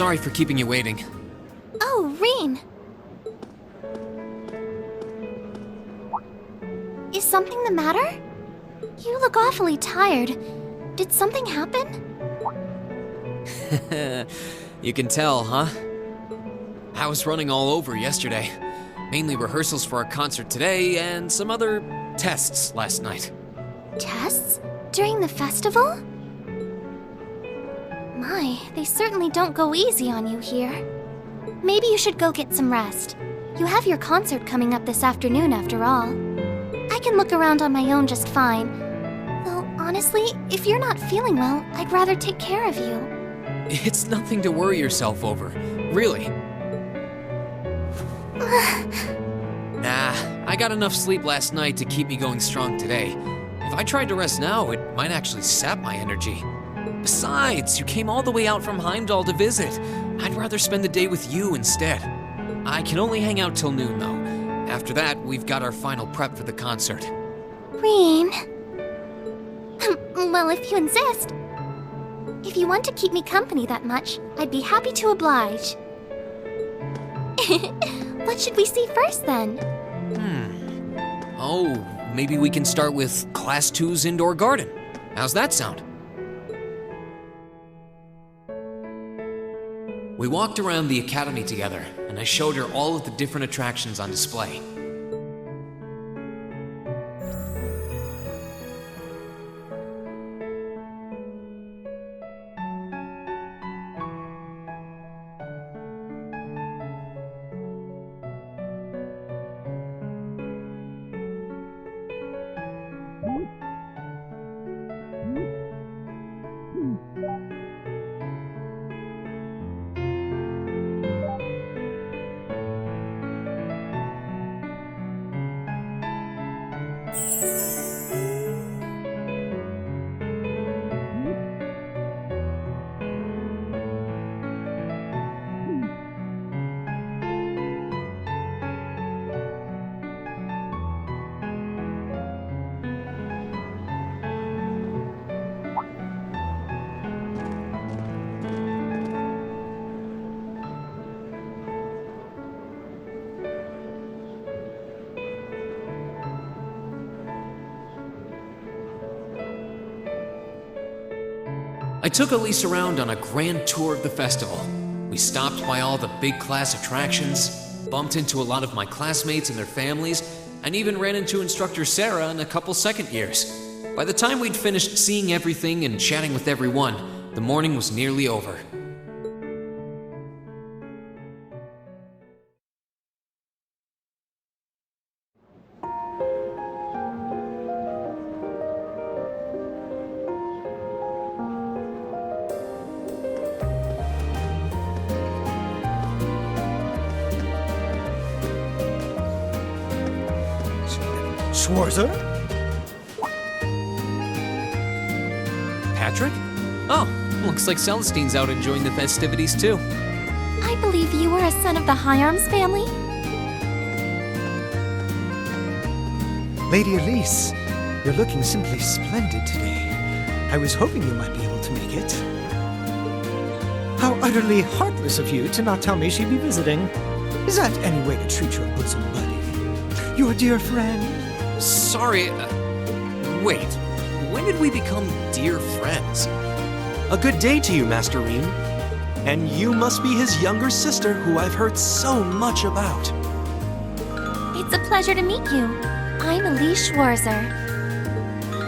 Sorry for keeping you waiting. Oh, Reen! Is something the matter? You look awfully tired. Did something happen? You can tell, huh? I was running all over yesterday. Mainly rehearsals for our concert today and some other tests last night. Tests? During the festival? My, they certainly don't go easy on you here. Maybe you should go get some rest. You have your concert coming up this afternoon after all. I can look around on my own just fine. Though, honestly, if you're not feeling well, I'd rather take care of you. It's nothing to worry yourself over, really. Nah, I got enough sleep last night to keep me going strong today. If I tried to rest now, it might actually sap my energy. Besides, you came all the way out from Heimdall to visit. I'd rather spend the day with you instead. I can only hang out till noon, though. After that, we've got our final prep for the concert. Reen. Well, if you insist. If you want to keep me company that much, I'd be happy to oblige. What should we see first, then? Oh, maybe we can start with Class 2's indoor garden. How's that sound? We walked around the academy together, and I showed her all of the different attractions on display. I took Elise around on a grand tour of the festival. We stopped by all the big class attractions, bumped into a lot of my classmates and their families, and even ran into instructor Sarah and a couple second years. By the time we'd finished seeing everything and chatting with everyone, the morning was nearly over. Schwarzer? Patrick? Oh, looks like Celestine's out enjoying the festivities too. I believe you are a son of the High Arms family? Lady Elise, you're looking simply splendid today. I was hoping you might be able to make it. How utterly heartless of you to not tell me she'd be visiting. Is that any way to treat your bosom buddy? Your dear friend? Sorry, wait. When did we become dear friends? A good day to you, Master Reem. And you must be his younger sister who I've heard so much about. It's a pleasure to meet you. I'm Elise Schwarzer.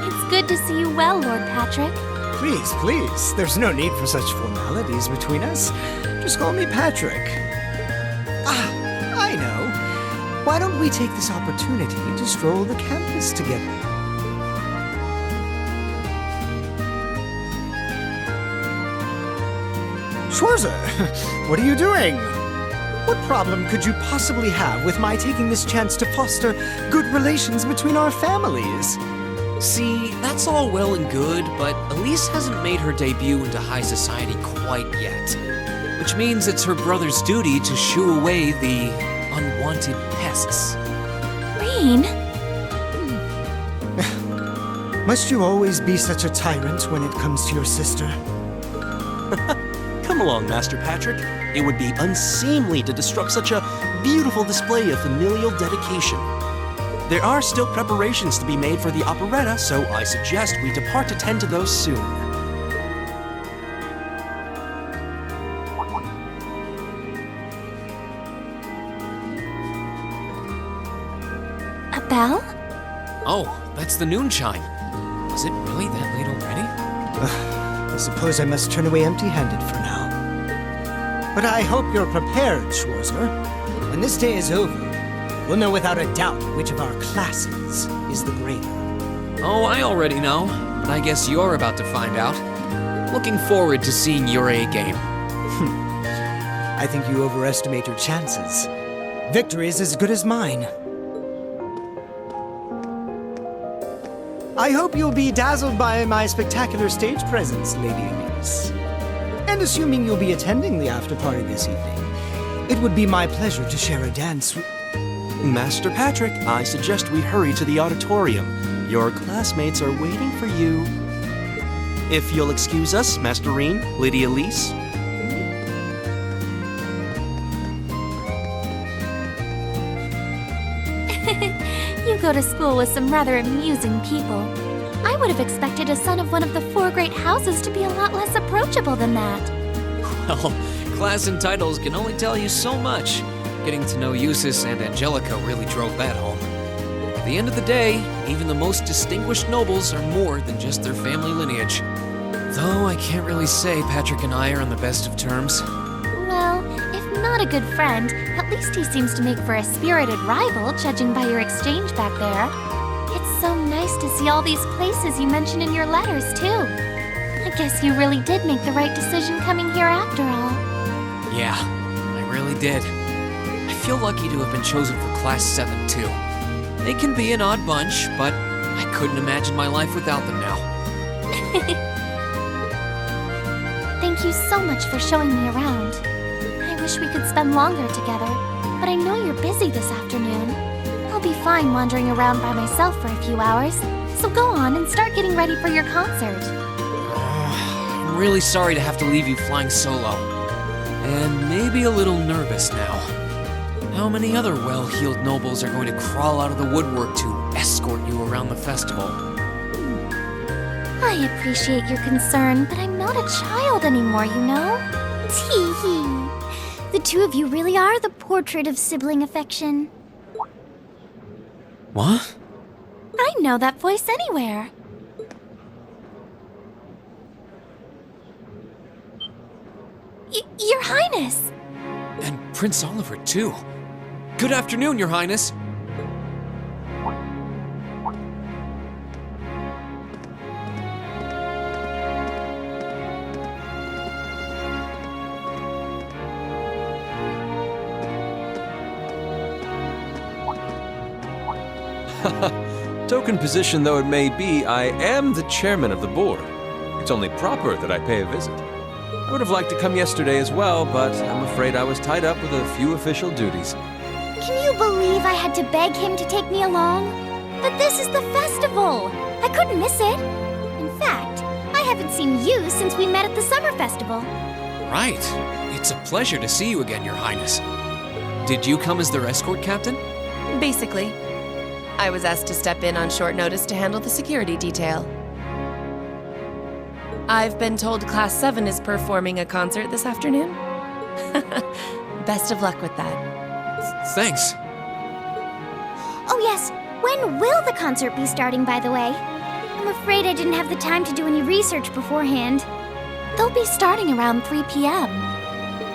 It's good to see you well, Lord Patrick. Please, please. There's no need for such formalities between us. Just call me Patrick. I know. Why don't we take this opportunity to stroll the campus together? Schwarzer, what are you doing? What problem could you possibly have with my taking this chance to foster good relations between our families? See, that's all well and good, but Elise hasn't made her debut into high society quite yet. Which means it's her brother's duty to shoo away the unwanted pests. Reen? Must you always be such a tyrant when it comes to your sister? Come along, Master Patrick. It would be unseemly to disrupt such a beautiful display of familial dedication. There are still preparations to be made for the operetta, so I suggest we depart to tend to those soon. A bell? Oh, that's the noon chime. Was it really that late already? I suppose I must turn away empty-handed for now. But I hope you're prepared, Schwarzer. When this day is over, we'll know without a doubt which of our classes is the greater. Oh, I already know, but I guess you're about to find out. Looking forward to seeing your A game. I think you overestimate your chances. Victory is as good as mine. I hope you'll be dazzled by my spectacular stage presence, Lady Elise. And assuming you'll be attending the after-party this evening, it would be my pleasure to share a dance with... Master Patrick, I suggest we hurry to the auditorium. Your classmates are waiting for you. If you'll excuse us, Master Reen, Lady Elise. You go to school with some rather amusing people. I would have expected a son of one of the 4 great houses to be a lot less approachable than that. Well, class and titles can only tell you so much. Getting to know Eustace and Angelica really drove that home. At the end of the day, even the most distinguished nobles are more than just their family lineage. Though I can't really say Patrick and I are on the best of terms. Well, if not a good friend, at least he seems to make for a spirited rival, judging by your exchange back there. It's so nice to see all these places you mention in your letters, too. I guess you really did make the right decision coming here after all. Yeah, I really did. I feel lucky to have been chosen for Class 7, too. They can be an odd bunch, but I couldn't imagine my life without them now. Thank you so much for showing me around. I wish we could spend longer together, but I know you're busy this afternoon. I'll be fine wandering around by myself for a few hours, so go on and start getting ready for your concert. I'm really sorry to have to leave you flying solo. And maybe a little nervous now. How many other well-heeled nobles are going to crawl out of the woodwork to escort you around the festival? I appreciate your concern, but I'm not a child anymore, you know? Tee-hee. The 2 of you really are the portrait of sibling affection. What? I know that voice anywhere. Your Highness! And Prince Oliver, too. Good afternoon, Your Highness. Token position though it may be, I am the chairman of the board. It's only proper that I pay a visit. I would have liked to come yesterday as well, but I'm afraid I was tied up with a few official duties. Can you believe I had to beg him to take me along? But this is the festival! I couldn't miss it! In fact, I haven't seen you since we met at the summer festival. Right. It's a pleasure to see you again, Your Highness. Did you come as their escort captain? Basically. I was asked to step in on short notice to handle the security detail. I've been told Class 7 is performing a concert this afternoon. Best of luck with that. Thanks. Oh yes, when will the concert be starting, by the way? I'm afraid I didn't have the time to do any research beforehand. They'll be starting around 3 p.m.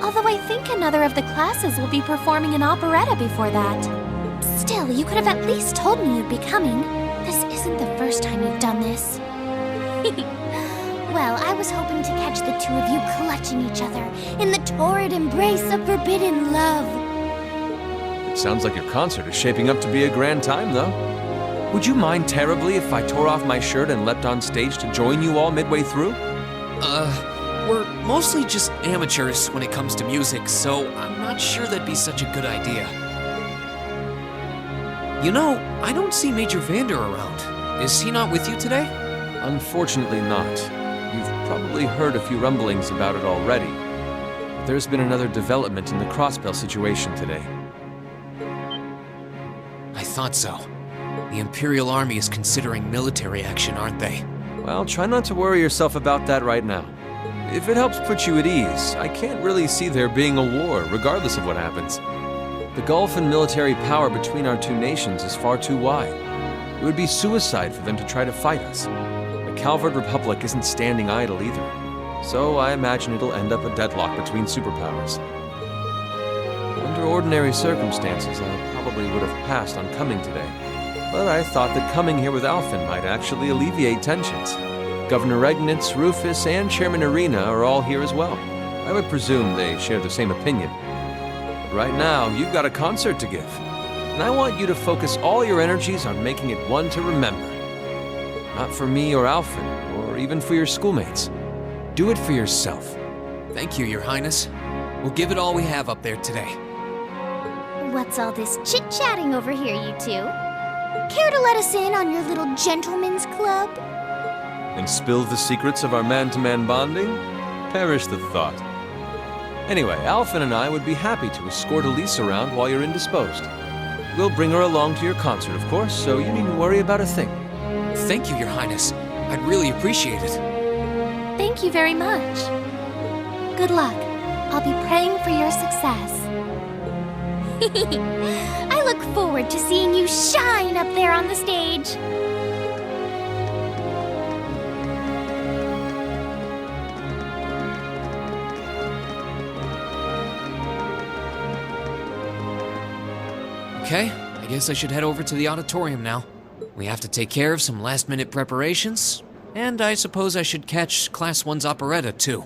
Although I think another of the classes will be performing an operetta before that. Still, you could have at least told me you'd be coming. This isn't the first time you've done this. Well, I was hoping to catch the 2 of you clutching each other in the torrid embrace of forbidden love. It sounds like your concert is shaping up to be a grand time, though. Would you mind terribly if I tore off my shirt and leapt on stage to join you all midway through? We're mostly just amateurs when it comes to music, so I'm not sure that'd be such a good idea. You know, I don't see Major Vander around. Is he not with you today? Unfortunately not. You've probably heard a few rumblings about it already. there's been another development in the Crossbell situation today. I thought so. The Imperial Army is considering military action, aren't they? Well, try not to worry yourself about that right now. If it helps put you at ease, I can't really see there being a war, regardless of what happens. The gulf in military power between our two nations is far too wide. It would be suicide for them to try to fight us. The Calvard Republic isn't standing idle either, so I imagine it'll end up a deadlock between superpowers. Under ordinary circumstances, I probably would have passed on coming today, but I thought that coming here with Alphen might actually alleviate tensions. Governor Regnitz, Rufus, and Chairman Arena are all here as well. I would presume they share the same opinion. But right now, you've got a concert to give, and I want you to focus all your energies on making it one to remember. Not for me or Alphen, or even for your schoolmates. Do it for yourself. Thank you, Your Highness. We'll give it all we have up there today. What's all this chit-chatting over here, you two? Care to let us in on your little gentleman's club? And spill the secrets of our man-to-man bonding? Perish the thought. Anyway, Alphen and I would be happy to escort Elise around while you're indisposed. We'll bring her along to your concert, of course, so you needn't worry about a thing. Thank you, Your Highness. I'd really appreciate it. Thank you very much. Good luck. I'll be praying for your success. I look forward to seeing you shine up there on the stage. Okay, I guess I should head over to the auditorium now. We have to take care of some last-minute preparations, and I suppose I should catch Class 1's operetta, too.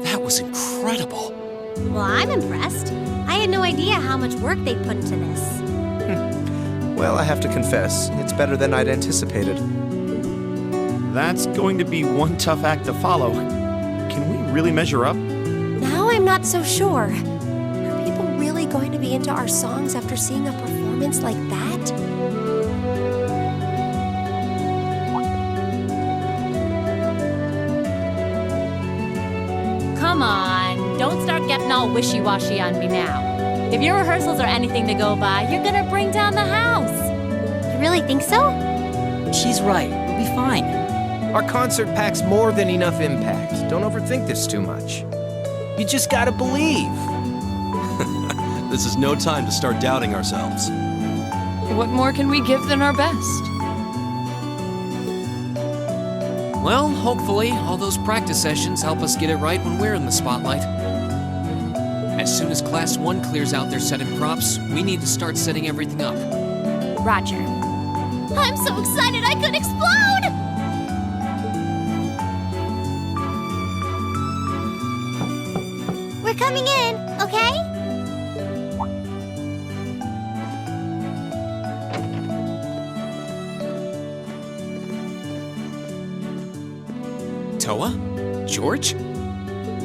That was incredible. Well, I'm impressed. I had no idea how much work they put into this. Well, I have to confess, it's better than I'd anticipated. That's going to be one tough act to follow. Can we really measure up? Now I'm not so sure. Are people really going to be into our songs after seeing a performance like that? Come on, don't start getting all wishy-washy on me now. If your rehearsals are anything to go by, you're gonna bring down the house. You really think so? She's right. We'll be fine. Our concert packs more than enough impact. Don't overthink this too much. You just gotta believe. This is no time to start doubting ourselves. What more can we give than our best? Well, hopefully, all those practice sessions help us get it right when we're in the spotlight. As soon as Class 1 clears out their set and props, we need to start setting everything up. Roger. I'm so excited I could explode! We're coming in, okay? Toa? George?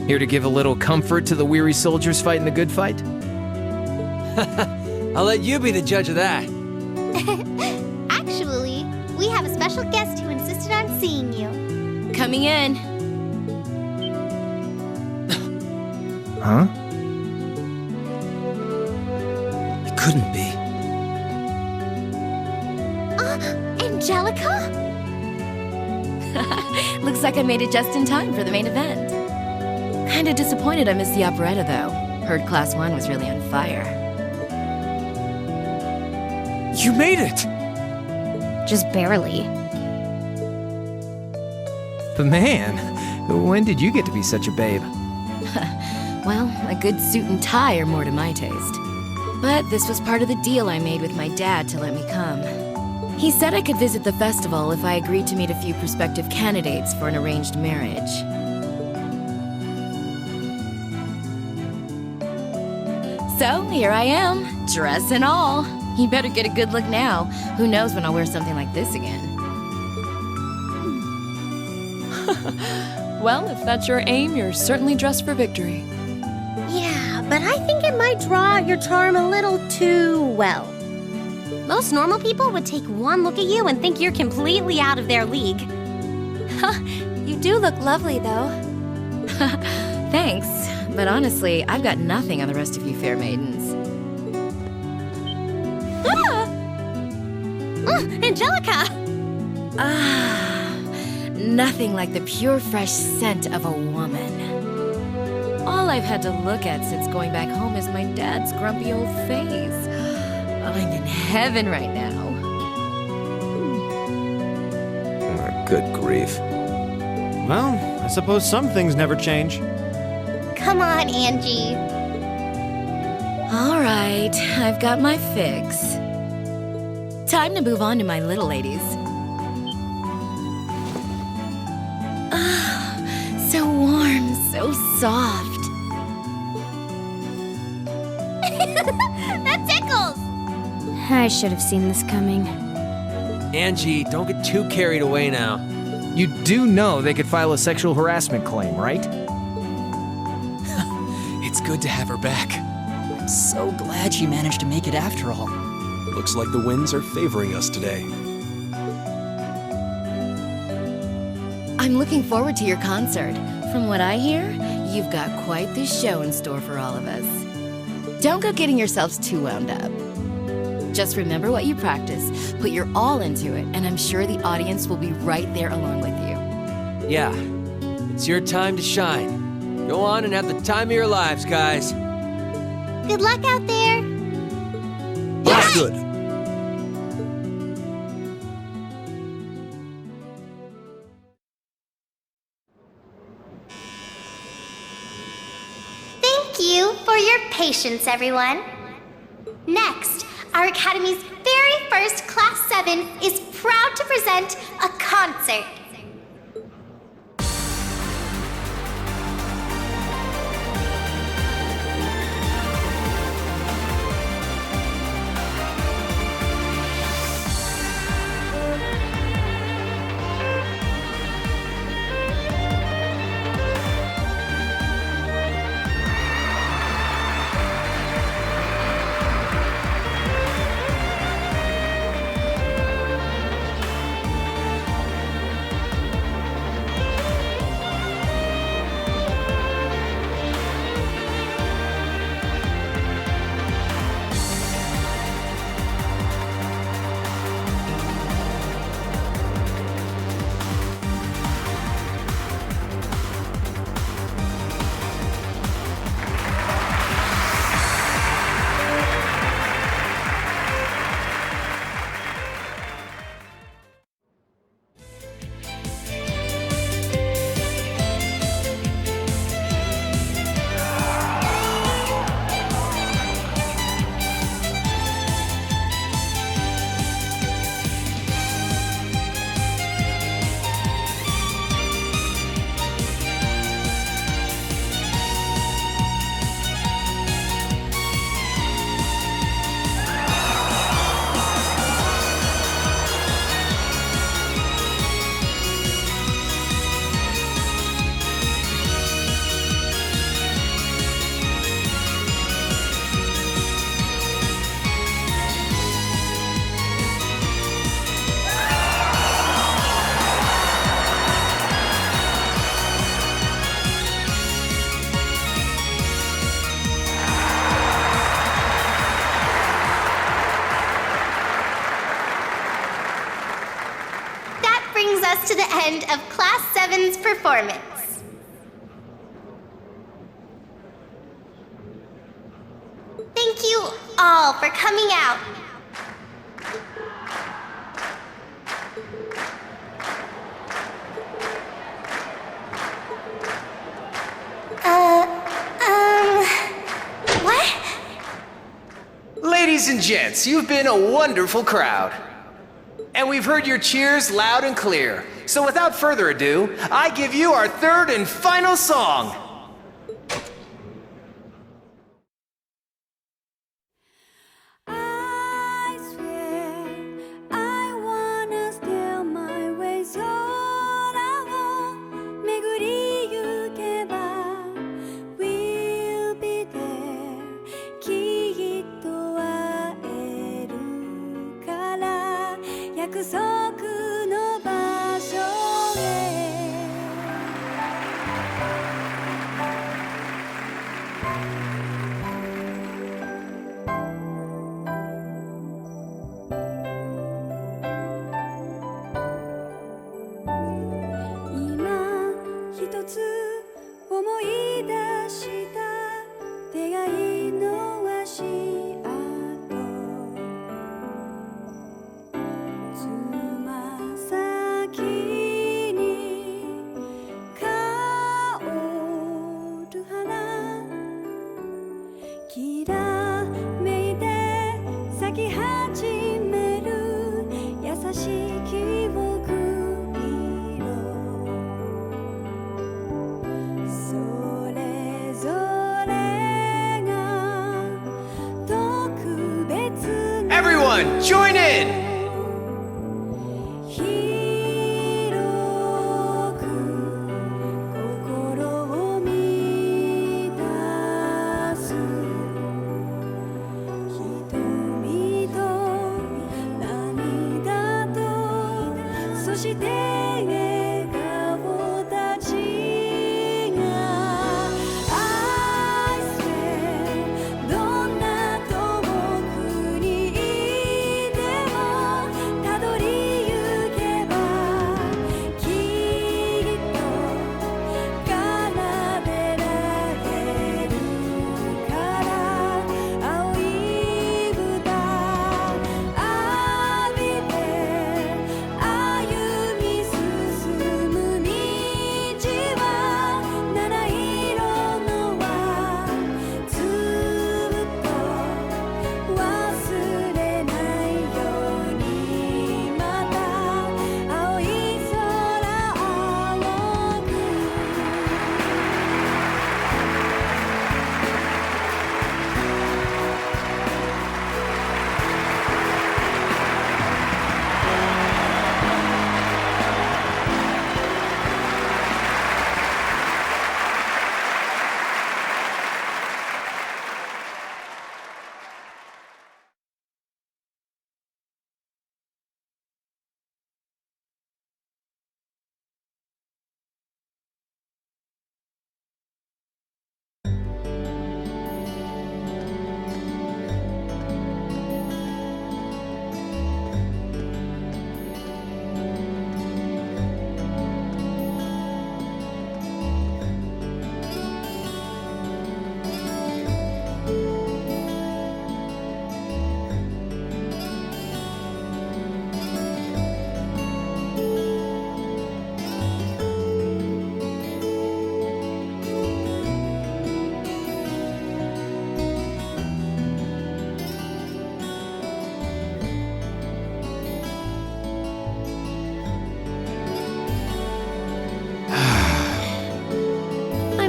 Here to give a little comfort to the weary soldiers fighting the good fight? I'll let you be the judge of that. Actually, we have a special guest who insisted on seeing you. Coming in. Huh? It couldn't be. like I made it just in time for the main event. Kinda disappointed I missed the operetta, though. Heard Class 1 was really on fire. You made it! Just barely. But man, when did you get to be such a babe? Well, a good suit and tie are more to my taste. But this was part of the deal I made with my dad to let me come. He said I could visit the festival if I agreed to meet a few prospective candidates for an arranged marriage. So, here I am, dress and all. You better get a good look now. Who knows when I'll wear something like this again. Well, if that's your aim, you're certainly dressed for victory. Yeah, but I think it might draw out your charm a little too well. Most normal people would take one look at you and think you're completely out of their league. You do look lovely, though. Thanks, but honestly, I've got nothing on the rest of you fair maidens. Angelica! Nothing like the pure fresh scent of a woman. All I've had to look at since going back home is my dad's grumpy old face. I'm in heaven right now. Oh, good grief. Well, I suppose some things never change. Come on, Angie. All right, I've got my fix. Time to move on to my little ladies. So warm, so soft. That tickles! I should have seen this coming. Angie, don't get too carried away now. You do know they could file a sexual harassment claim, right? It's good to have her back. I'm so glad she managed to make it after all. Looks like the winds are favoring us today. I'm looking forward to your concert. From what I hear, you've got quite the show in store for all of us. Don't go getting yourselves too wound up. Just remember what you practice, put your all into it, and I'm sure the audience will be right there along with you. Yeah, it's your time to shine. Go on and have the time of your lives, guys. Good luck out there. That's good. Thank you for your patience, everyone. Next, our Academy's very first Class 7 is proud to present a concert. That brings us to the end of Class 7 Kevin's performance. Thank you all for coming out. What? Ladies and gents, you've been a wonderful crowd. And we've heard your cheers loud and clear. So without further ado, I give you our third and final song. Everyone, join in!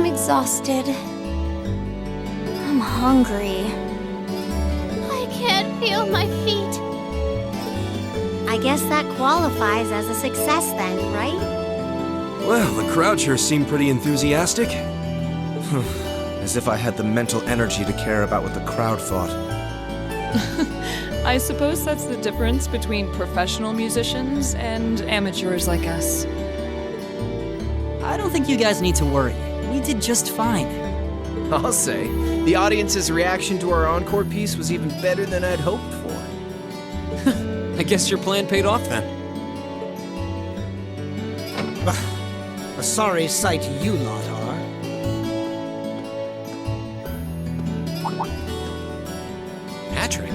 Exhausted. I'm hungry. I can't feel my feet. I guess that qualifies as a success then, right? Well, the crowd sure seemed pretty enthusiastic. As if I had the mental energy to care about what the crowd thought. I suppose that's the difference between professional musicians and amateurs like us. I don't think you guys need to worry. We did just fine. I'll say, the audience's reaction to our encore piece was even better than I'd hoped for. I guess your plan paid off then. A sorry sight you lot are. Patrick?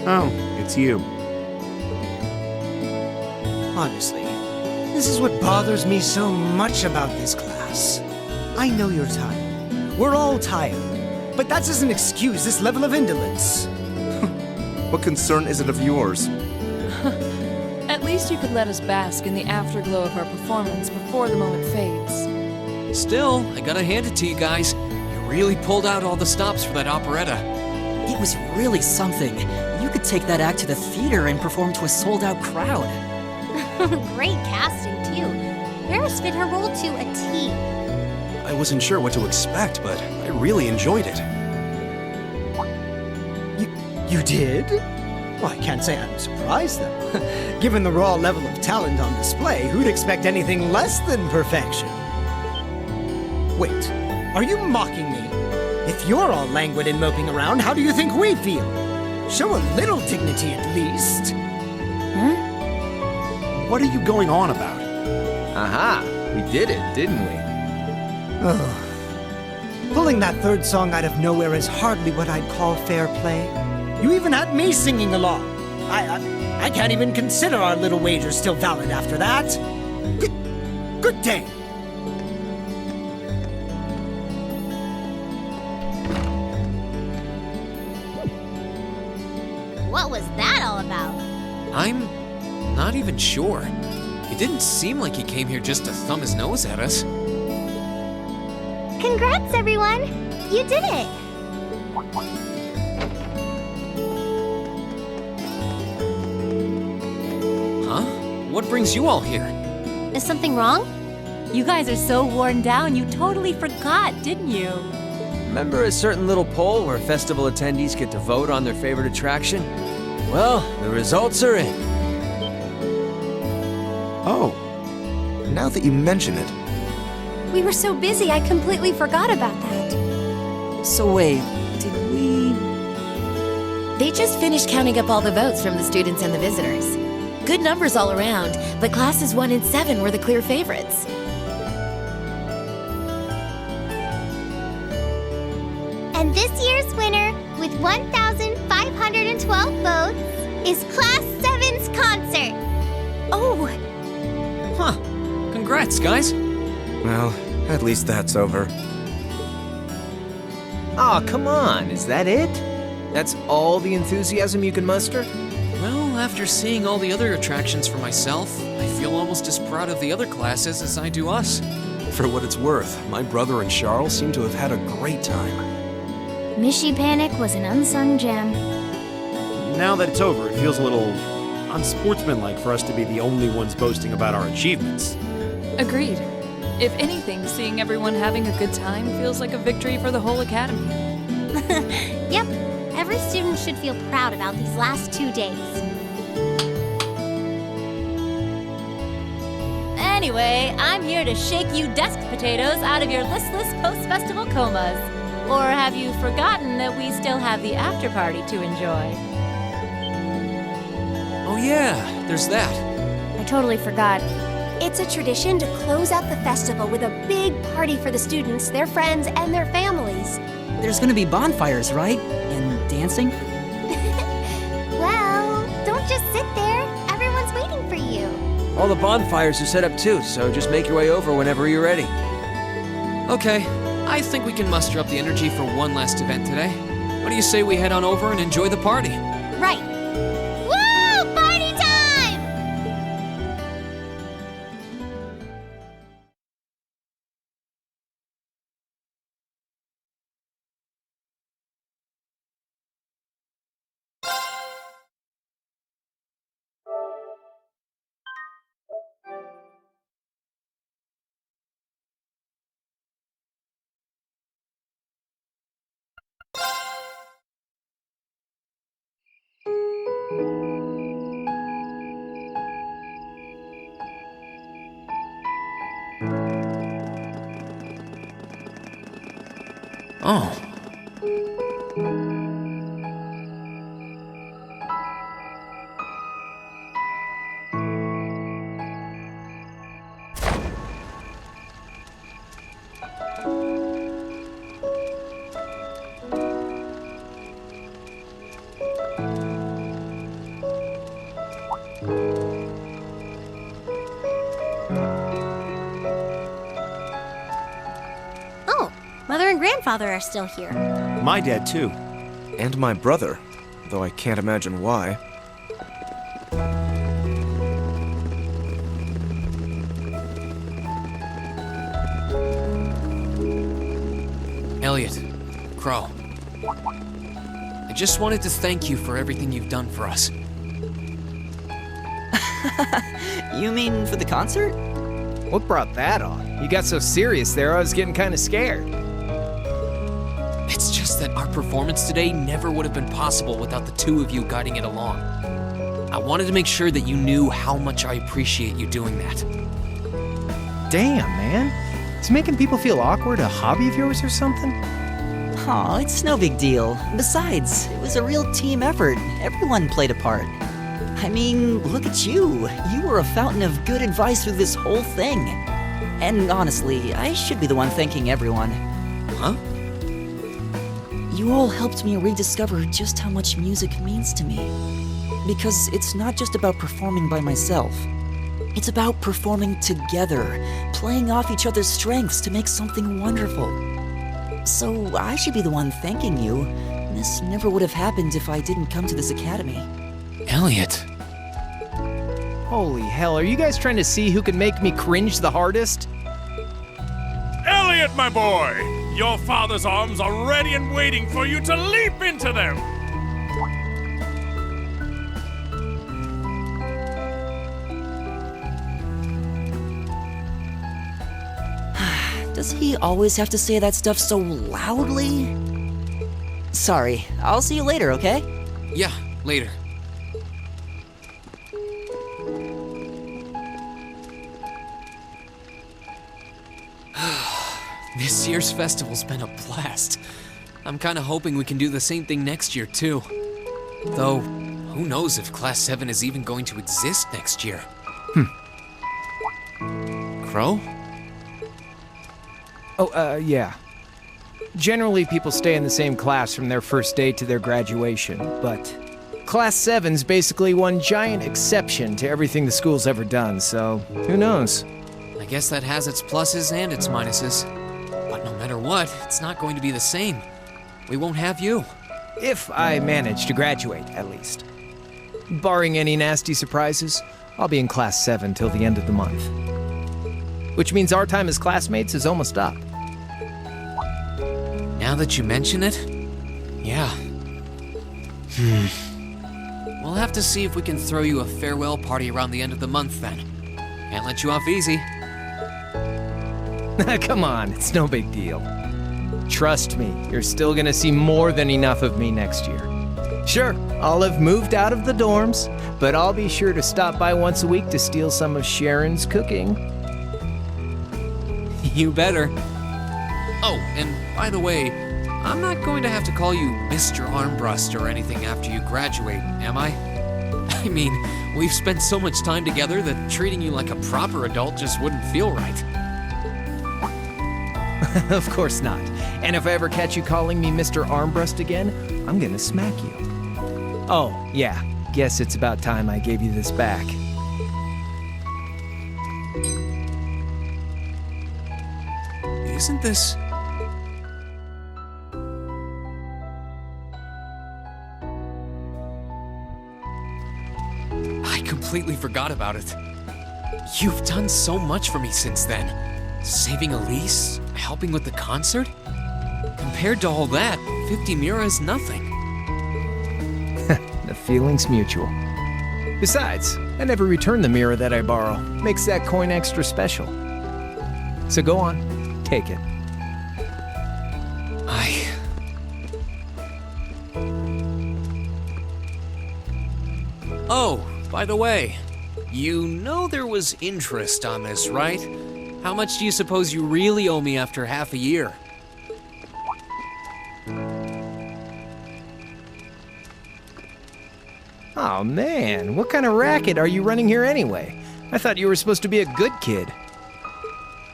Oh, it's you. Honestly, this is what bothers me so much about this class. I know you're tired. We're all tired. But that doesn't excuse this level of indolence. What concern is it of yours? At least you could let us bask in the afterglow of our performance before the moment fades. Still, I gotta hand it to you guys. You really pulled out all the stops for that operetta. It was really something. You could take that act to the theater and perform to a sold-out crowd. Great casting, too. Paris fit her role to a T. I wasn't sure what to expect, but I really enjoyed it. You did? Well, I can't say I'm surprised, though. Given the raw level of talent on display, who'd expect anything less than perfection? Wait, are you mocking me? If you're all languid and moping around, how do you think we feel? Show a little dignity at least. What are you going on about? Aha! We did it, didn't we? Ugh. Pulling that third song out of nowhere is hardly what I'd call fair play. You even had me singing along. I can't even consider our little wager still valid after that. Good day. What was that all about? I'm not even sure. It didn't seem like he came here just to thumb his nose at us. Congrats, everyone! You did it! Huh? What brings you all here? Is something wrong? You guys are so worn down, you totally forgot, didn't you? Remember a certain little poll where festival attendees get to vote on their favorite attraction? Well, the results are in. Oh, now that you mention it. We were so busy, I completely forgot about that. So wait, did we... They just finished counting up all the votes from the students and the visitors. Good numbers all around, but classes 1 and 7 were the clear favorites. And this year's winner, with 1,512 votes, is Class 7's concert. Oh! Huh. Congrats, guys. Well, at least that's over. Aw, come on, is that it? That's all the enthusiasm you can muster? Well, after seeing all the other attractions for myself, I feel almost as proud of the other classes as I do us. For what it's worth, my brother and Charles seem to have had a great time. Mishy Panic was an unsung gem. Now that it's over, it feels a little unsportsmanlike for us to be the only ones boasting about our achievements. Agreed. If anything, seeing everyone having a good time feels like a victory for the whole academy. Yep. Every student should feel proud about these last 2 days. Anyway, I'm here to shake you desk potatoes out of your listless post-festival comas. Or have you forgotten that we still have the after-party to enjoy? Oh yeah, there's that. I totally forgot. It's a tradition to close out the festival with a big party for the students, their friends, and their families. There's gonna be bonfires, right? And dancing? Well, don't just sit there. Everyone's waiting for you. All the bonfires are set up too, so just make your way over whenever you're ready. Okay, I think we can muster up the energy for one last event today. What do you say we head on over and enjoy the party? Right. Woo! Party time! Oh. father are still here. My dad, too. And my brother, though I can't imagine why. Elliot, Crow. I just wanted to thank you for everything you've done for us. You mean for the concert? What brought that on? You got so serious there, I was getting kind of scared. It's just that our performance today never would have been possible without the two of you guiding it along. I wanted to make sure that you knew how much I appreciate you doing that. Damn, man. Is making people feel awkward a hobby of yours or something? Aw, it's no big deal. Besides, it was a real team effort. Everyone played a part. I mean, look at you. You were a fountain of good advice through this whole thing. And honestly, I should be the one thanking everyone. Huh? You all helped me rediscover just how much music means to me. Because it's not just about performing by myself. It's about performing together, playing off each other's strengths to make something wonderful. So I should be the one thanking you. This never would have happened if I didn't come to this academy. Elliot. Holy hell, are you guys trying to see who can make me cringe the hardest? Elliot, my boy! Your father's arms are ready and waiting for you to leap into them! Does he always have to say that stuff so loudly? Sorry, I'll see you later, okay? Yeah, later. This year's festival's been a blast. I'm kinda hoping we can do the same thing next year, too. Though, who knows if Class 7 is even going to exist next year? Crow? Oh, yeah. Generally, people stay in the same class from their first day to their graduation, but Class 7's basically one giant exception to everything the school's ever done, so who knows? I guess that has its pluses and its minuses. But no matter what, it's not going to be the same. We won't have you. If I manage to graduate, at least. Barring any nasty surprises, I'll be in Class 7 till the end of the month. Which means our time as classmates is almost up. Now that you mention it, yeah. We'll have to see if we can throw you a farewell party around the end of the month then. Can't let you off easy. Come on, it's no big deal. Trust me, you're still gonna see more than enough of me next year. Sure, I'll have moved out of the dorms, but I'll be sure to stop by once a week to steal some of Sharon's cooking. You better. Oh, and by the way, I'm not going to have to call you Mr. Armbrust or anything after you graduate, am I? I mean, we've spent so much time together that treating you like a proper adult just wouldn't feel right. Of course not. And if I ever catch you calling me Mr. Armbrust again, I'm gonna smack you. Oh, yeah. Guess it's about time I gave you this back. Isn't this... I completely forgot about it. You've done so much for me since then. Saving Elise, helping with the concert. Compared to all that, 50 Mira is nothing. The feeling's mutual. Besides, I never return the mirror that I borrow. Makes that coin extra special. So go on, take it. Oh, by the way, you know there was interest on this, right? How much do you suppose you really owe me after half a year? Oh man, what kind of racket are you running here anyway? I thought you were supposed to be a good kid.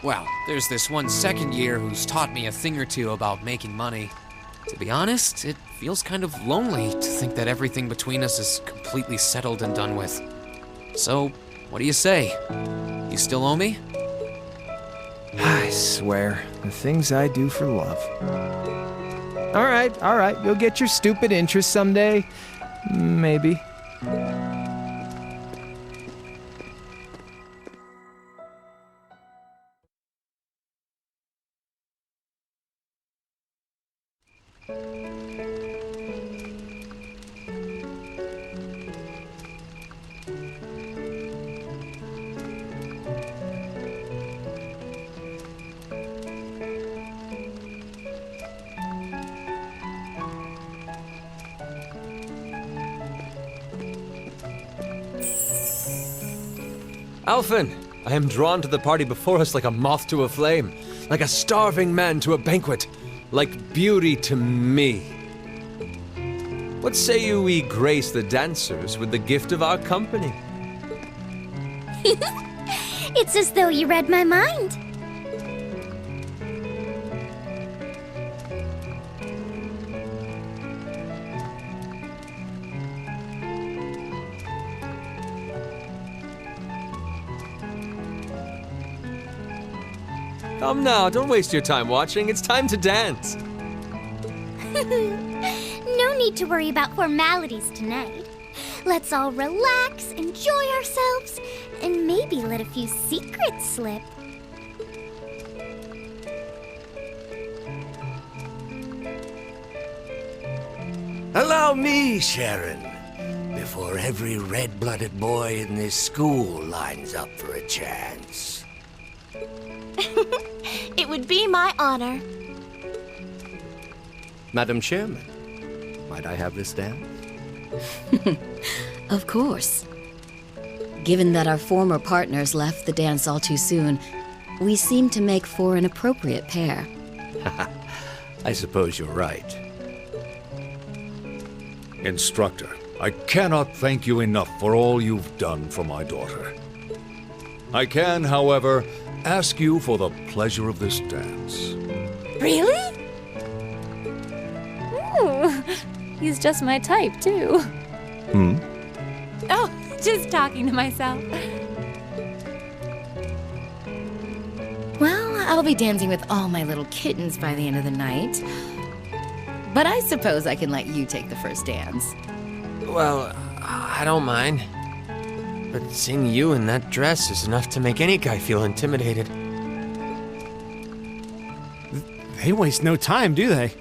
Well, there's this one second year who's taught me a thing or two about making money. To be honest, it feels kind of lonely to think that everything between us is completely settled and done with. So, what do you say? You still owe me? I swear, the things I do for love. All right, you'll get your stupid interest someday. Maybe. Alphen, I am drawn to the party before us like a moth to a flame, like a starving man to a banquet, like beauty to me. What say you we grace the dancers with the gift of our company? It's as though you read my mind. Come now, don't waste your time watching. It's time to dance. No need to worry about formalities tonight. Let's all relax, enjoy ourselves, and maybe let a few secrets slip. Allow me, Sharon, before every red-blooded boy in this school lines up for a chance. It would be my honor. Madam Chairman, might I have this dance? Of course. Given that our former partners left the dance all too soon, we seem to make for an appropriate pair. I suppose you're right. Instructor, I cannot thank you enough for all you've done for my daughter. I can, however, ask you for the pleasure of this dance. Really? Ooh, he's just my type, too. Hmm? Oh, just talking to myself. Well, I'll be dancing with all my little kittens by the end of the night. But I suppose I can let you take the first dance. Well, I don't mind. But seeing you in that dress is enough to make any guy feel intimidated. They waste no time, do they?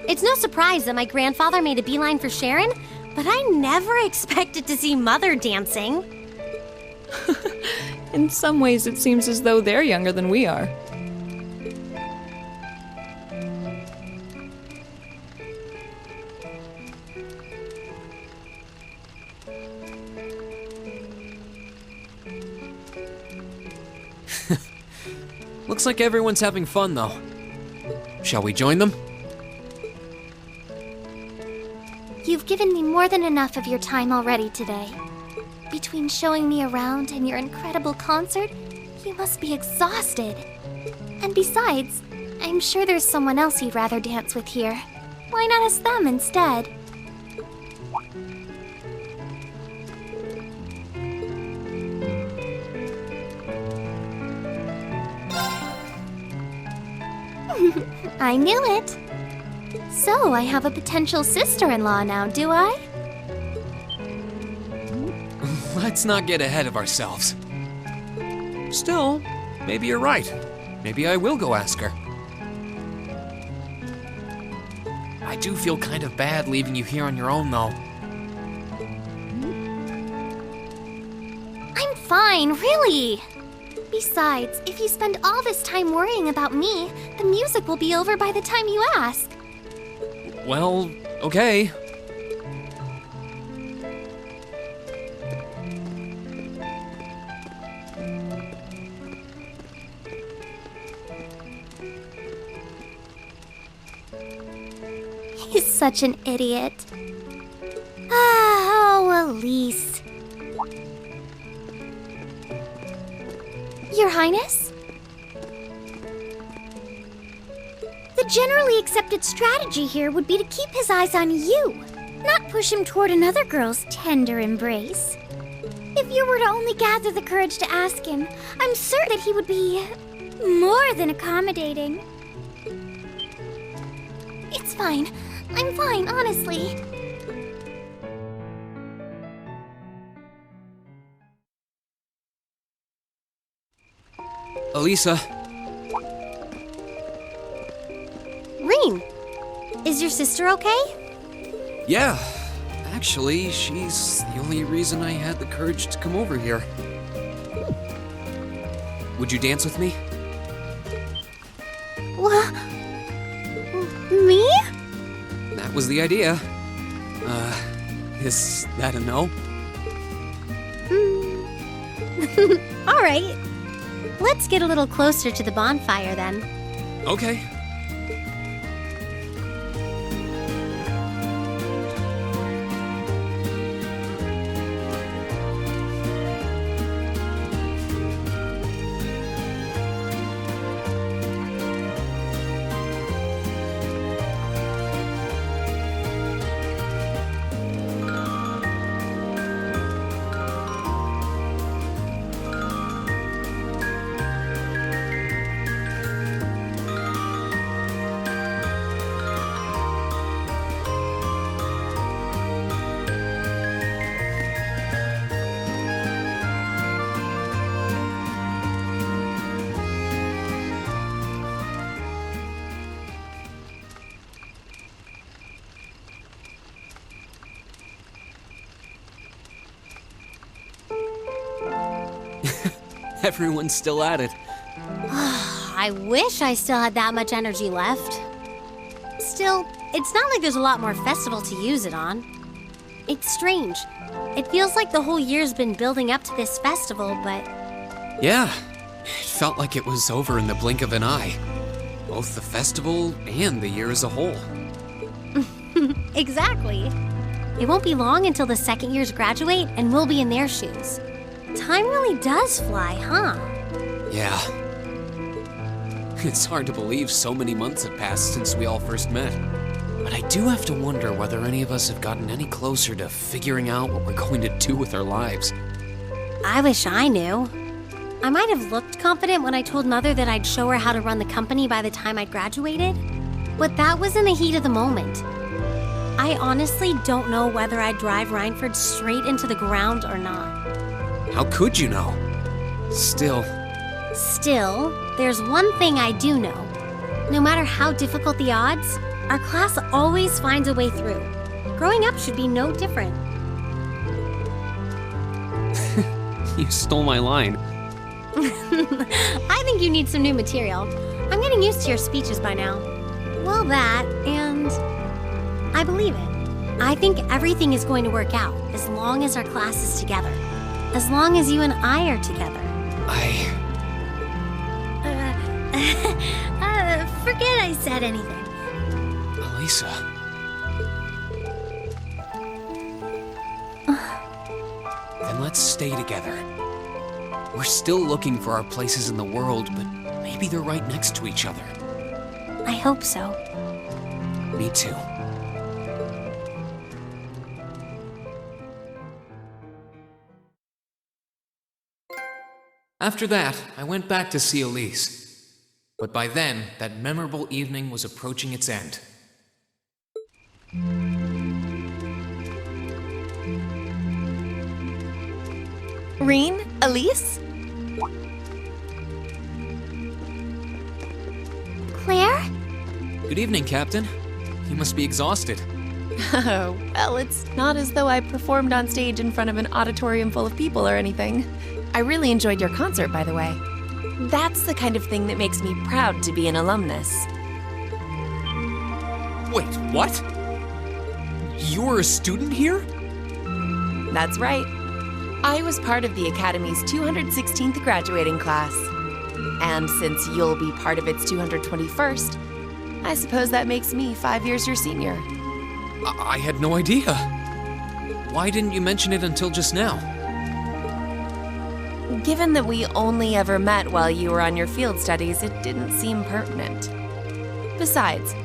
It's no surprise that my grandfather made a beeline for Sharon, but I never expected to see Mother dancing. In some ways, it seems as though they're younger than we are. Looks like everyone's having fun, though. Shall we join them? You've given me more than enough of your time already today. Between showing me around and your incredible concert, you must be exhausted. And besides, I'm sure there's someone else you'd rather dance with here. Why not ask them instead? I knew it. So, I have a potential sister-in-law now, do I? Let's not get ahead of ourselves. Still, maybe you're right. Maybe I will go ask her. I do feel kind of bad leaving you here on your own, though. I'm fine, really. Besides, if you spend all this time worrying about me, the music will be over by the time you ask. Well, okay. He's such an idiot. Oh, Elise. Your Highness? The generally accepted strategy here would be to keep his eyes on you, not push him toward another girl's tender embrace. If you were to only gather the courage to ask him, I'm certain that he would be More than accommodating. It's fine. I'm fine, honestly. Elisa, Reen, is your sister okay? yeah. Actually, she's the only reason I had the courage to come over here. Would you dance with me? What? Me? That was the idea. Is that a no? All right. Let's get a little closer to the bonfire then. Okay. Everyone's still at it. I wish I still had that much energy left. Still, it's not like there's a lot more festival to use it on. It's strange. It feels like the whole year's been building up to this festival, but... Yeah, it felt like it was over in the blink of an eye. Both the festival and the year as a whole. Exactly. It won't be long until the second years graduate and we'll be in their shoes. Time really does fly, huh? Yeah. It's hard to believe so many months have passed since we all first met. But I do have to wonder whether any of us have gotten any closer to figuring out what we're going to do with our lives. I wish I knew. I might have looked confident when I told Mother that I'd show her how to run the company by the time I'd graduated, but that was in the heat of the moment. I honestly don't know whether I'd drive Rhineford straight into the ground or not. How could you know? Still, there's one thing I do know. No matter how difficult the odds, our class always finds a way through. Growing up should be no different. you stole my line. I think you need some new material. I'm getting used to your speeches by now. Well, that, and I believe it. I think everything is going to work out as long as our class is together. As long as you and I are together. Forget I said anything. Elisa. Then let's stay together. We're still looking for our places in the world, but maybe they're right next to each other. I hope so. Me too. After that, I went back to see Elise. But by then, that memorable evening was approaching its end. Reen? Elise? Claire? Good evening, Captain. You must be exhausted. Oh, well, it's not as though I performed on stage in front of an auditorium full of people or anything. I really enjoyed your concert, by the way. That's the kind of thing that makes me proud to be an alumnus. Wait, what? You're a student here? That's right. I was part of the Academy's 216th graduating class. And since you'll be part of its 221st, I suppose that makes me 5 years your senior. I had no idea. Why didn't you mention it until just now? Given that we only ever met while you were on your field studies, it didn't seem pertinent. Besides,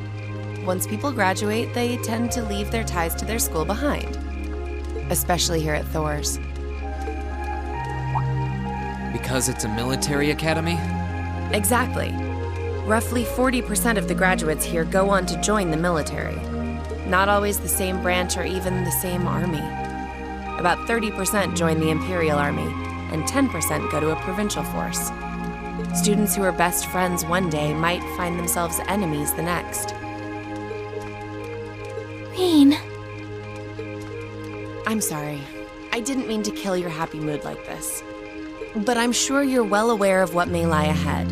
once people graduate, they tend to leave their ties to their school behind. Especially here at Thor's. Because it's a military academy? Exactly. Roughly 40% of the graduates here go on to join the military. Not always the same branch or even the same army. About 30% join the Imperial Army, and 10% go to a provincial force. Students who are best friends one day might find themselves enemies the next. Rain. I'm sorry. I didn't mean to kill your happy mood like this. But I'm sure you're well aware of what may lie ahead.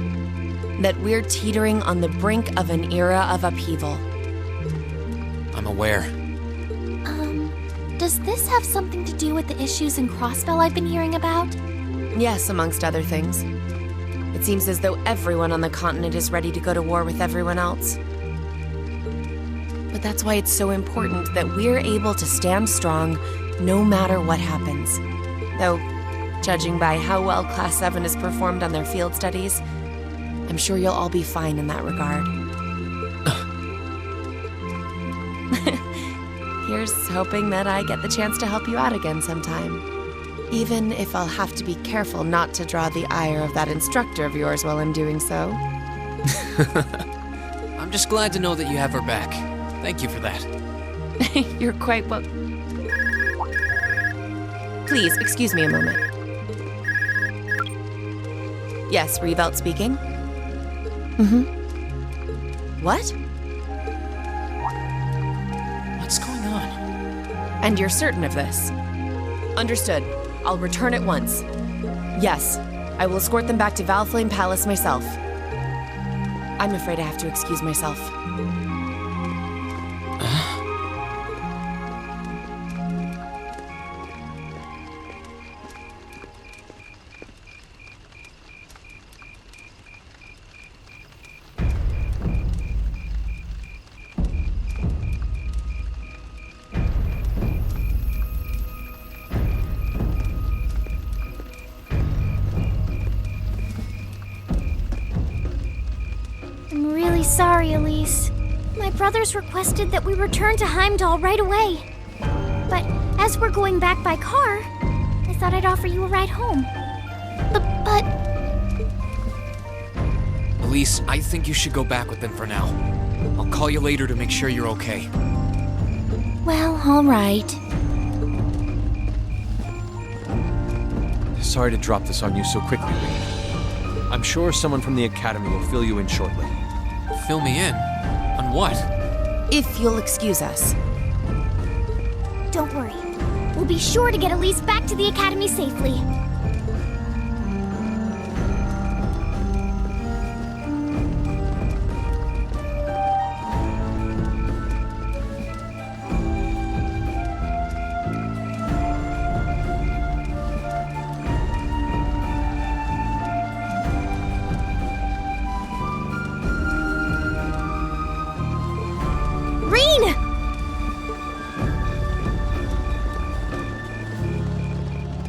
That we're teetering on the brink of an era of upheaval. I'm aware. Does this have something to do with the issues in Crossbell I've been hearing about? Yes, amongst other things. It seems as though everyone on the continent is ready to go to war with everyone else. But that's why it's so important that we're able to stand strong no matter what happens. Though, judging by how well Class 7 has performed on their field studies, I'm sure you'll all be fine in that regard. Here's hoping that I get the chance to help you out again sometime. Even if I'll have to be careful not to draw the ire of that instructor of yours while I'm doing so. I'm just glad to know that you have her back. Thank you for that. You're quite well. Please, excuse me a moment. Yes, Reevelt speaking. What? What's going on? And you're certain of this? Understood. I'll return at once. Yes, I will escort them back to Valflame Palace myself. I'm afraid I have to excuse myself. I'm really sorry, Elise. My brothers requested that we return to Heimdall right away. But as we're going back by car, I thought I'd offer you a ride home. But... Elise, I think you should go back with them for now. I'll call you later to make sure you're okay. Well, all right. Sorry to drop this on you so quickly, Rain. I'm sure someone from the Academy will fill you in shortly. Fill me in? On what? If you'll excuse us. Don't worry. We'll be sure to get Elise back to the Academy safely.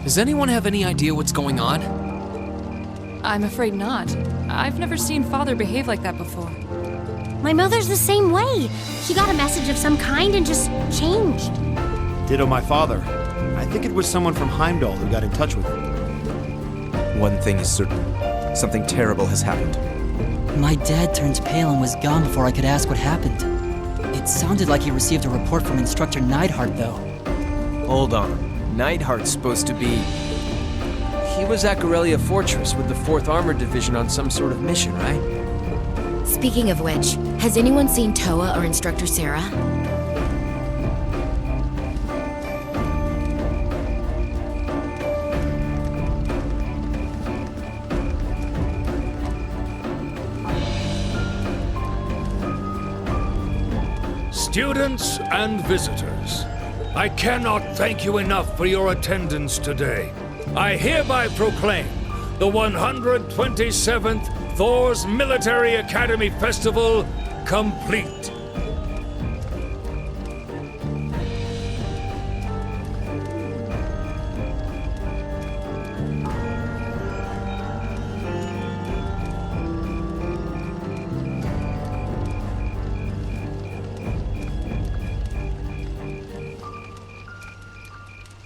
Does anyone have any idea what's going on? I'm afraid not. I've never seen Father behave like that before. My mother's the same way. She got a message of some kind and just changed. Ditto my father. I think it was someone from Heimdall who got in touch with him. One thing is certain. Something terrible has happened. My dad turned pale and was gone before I could ask what happened. It sounded like he received a report from Instructor Neidhart, though. Hold on. Neidhart's supposed to be... He was at Gorelia Fortress with the 4th Armored Division on some sort of mission, right? Speaking of which, has anyone seen Toa or Instructor Sarah? Students and visitors, I cannot thank you enough for your attendance today. I hereby proclaim the 127th Thor's Military Academy Festival complete.